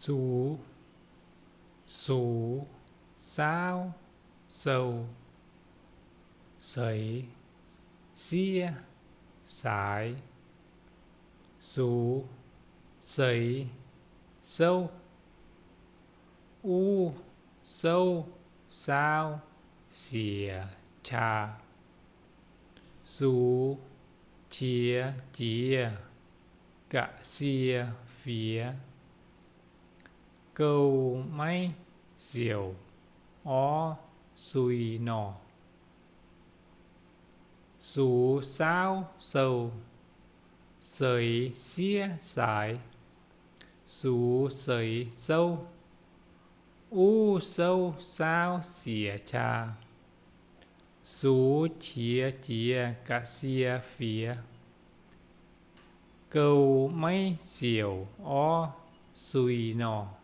Sú, sú, sao, sâu, sấy, xia, sải, sú, sấy, sâu, u, sâu, sao, xìa, cha, sú, chia, chìa, cạ xìa, phía, câu máy, diều, ó, xùi nọ, sú sao, sâu, sấy xia, sải, sú sấy sâu, u sâu sao xìa cha, sú chia chìa cạ xìa phía, câu máy diều ó xùi nọ.